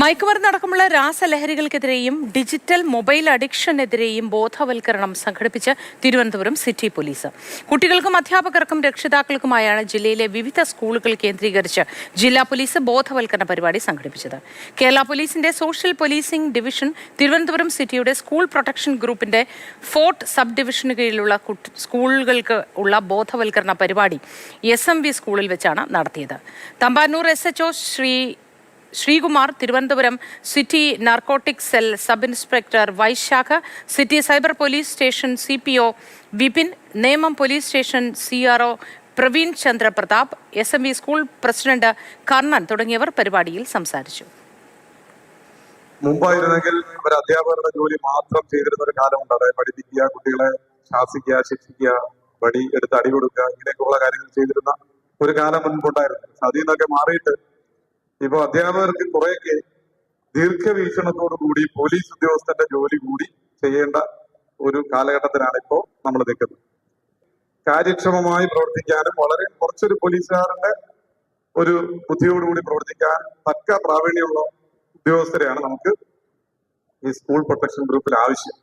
മയക്കുമരുന്നടക്കമുള്ള രാസലഹരികൾക്കെതിരെയും digital mobile അഡിക്ഷനെതിരെയും ബോധവൽക്കരണം സംഘടിപ്പിച്ച് Thiruvananthapuram city police. കുട്ടികൾക്കും അധ്യാപകർക്കും രക്ഷിതാക്കൾക്കുമായാണ് ജില്ലയിലെ വിവിധ സ്കൂളുകൾ കേന്ദ്രീകരിച്ച് ജില്ലാ പോലീസ് ബോധവൽക്കരണ പരിപാടി സംഘടിപ്പിച്ചത്. കേരള പോലീസിന്റെ സോഷ്യൽ പോലീസിംഗ് ഡിവിഷൻ തിരുവനന്തപുരം സിറ്റിയുടെ സ്കൂൾ പ്രൊട്ടക്ഷൻ ഗ്രൂപ്പിന്റെ ഫോർട്ട് സബ് ഡിവിഷന് കീഴിലുള്ള സ്കൂളുകൾക്ക് ഉള്ള ബോധവൽക്കരണ പരിപാടി SMV സ്കൂളിൽ വെച്ചാണ് നടത്തിയത്. Thampanoor SHO Sreekumar, Thiruvananthapuram city narcotic cell sub inspector Vaishakha, city cyber police station CPO Vipin, Nemom police station CRO Praveen Chandra Prathap, SMV school president Karnan തുടങ്ങിയവർ പരിപാടിയിൽ സംസാരിച്ചു. മുമ്പായിരുന്നെങ്കിൽ അവർ അധ്യാപകരുടെ ജോലി മാത്രം ചെയ്തിരുന്ന ഒരു കാലമുണ്ട്. അതായത് പഠിപ്പിക്കുക, കുട്ടികളെ ശാസിക്കുക, ശിക്ഷിക്കുക, വടി എടുത്ത് അടി കൊടുക്കുക, ഇങ്ങനെയൊക്കെയുള്ള കാര്യങ്ങൾ ചെയ്തിരുന്ന ഒരു കാലം മുൻപുണ്ടായിരുന്നു. അതിൽ നിന്നൊക്കെ മാറിയിട്ട് ഇപ്പൊ അധ്യാപകർക്ക് കുറെയൊക്കെ ദീർഘവീക്ഷണത്തോടു കൂടി പോലീസ് ഉദ്യോഗസ്ഥന്റെ ജോലി കൂടി ചെയ്യേണ്ട ഒരു കാലഘട്ടത്തിലാണ് ഇപ്പോൾ നമ്മൾ നിൽക്കുന്നത്. കാര്യക്ഷമമായി പ്രവർത്തിക്കാനും വളരെ കുറച്ചൊരു പോലീസുകാരന്റെ ഒരു ബുദ്ധിയോടുകൂടി പ്രവർത്തിക്കാൻ തക്ക പ്രാവീണ്യമുള്ള ഉദ്യോഗസ്ഥരെയാണ് നമുക്ക് ഈ സ്കൂൾ പ്രൊട്ടക്ഷൻ ഗ്രൂപ്പിൽ ആവശ്യം.